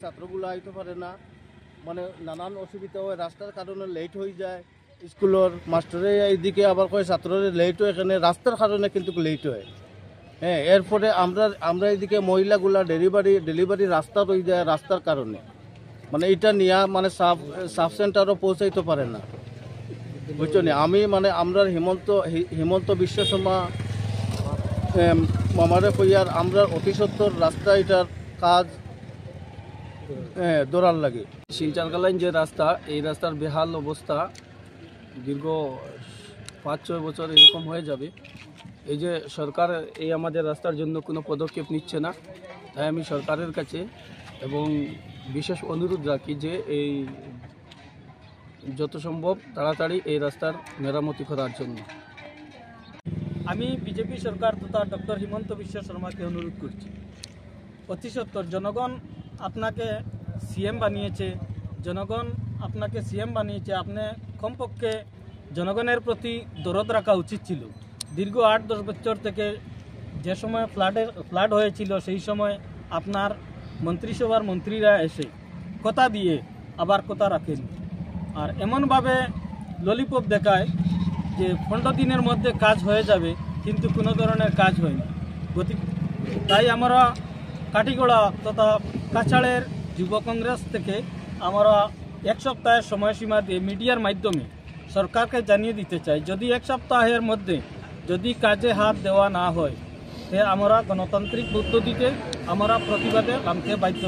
ছাত্রগুলো আইতে পারে না, মানে নানান অসুবিধা হয়, রাস্তার কারণে লেট হয়ে যায়। স্কুলের মাস্টারে এইদিকে আবার কয় ছাত্রদের লেট হয়, এখানে রাস্তার কারণে কিন্তু লেট হয়। হ্যাঁ, এরপরে আমরা এইদিকে মহিলাগুলা ডেলিভারি রাস্তা রয়ে যায় রাস্তার কারণে, মানে এটা নিয়ে মানে সাব সেন্টারও পৌঁছাইতে পারে না, বুঝছো নি। আমি মানে আমরা হিমন্ত বিশ্ব শর্মা মামারে কইয়ার আমরা অতি সত্তর রাস্তা এটার কাজ দৌড়ার লাগে। শিলচর যে রাস্তা, এই রাস্তার বেহাল অবস্থা দীর্ঘ 5-6 বছর এরকম হয়ে যাবে। এই যে সরকার এই আমাদের রাস্তার জন্য কোনো পদক্ষেপ নিচ্ছে না, তাই আমি সরকারের কাছে এবং বিশেষ অনুরোধ রাখি যে এই যত সম্ভব তাড়াতাড়ি এই রাস্তার মেরামতি করার জন্য। আমি বিজেপি সরকার তথা ডক্টর হিমন্ত বিশ্ব শর্মাকে অনুরোধ করছি, অতি সত্বর জনগণ আপনাকে সিএম বানিয়েছে, আপনি কমপক্ষে জনগণের প্রতি দরদ রাখা উচিত ছিল। দীর্ঘ 8-10 বছর থেকে যে সময় ফ্লাড হয়েছিল, সেই সময় আপনার মন্ত্রিসভার মন্ত্রীরা এসে কথা দিয়ে আবার কথা রাখেন, আর এমনভাবে ললিপপ দেখায় যে 15 দিনের মধ্যে কাজ হয়ে যাবে, কিন্তু কোনো ধরনের কাজ হয়নি। তাই আমরা কাটিগড়া তথা কাছাড়ের যুব কংগ্রেস থেকে আমরা 1 সপ্তাহের সময়সীমা দিয়ে মিডিয়ার মাধ্যমে সরকারকে জানিয়ে দিতে চাই, যদি 1 সপ্তাহের মধ্যে যদি কাজে হাত দেওয়া না হয়, তে আমরা গণতান্ত্রিক পদ্ধতিতে আমরা প্রতিবাদে নামতে বাধ্য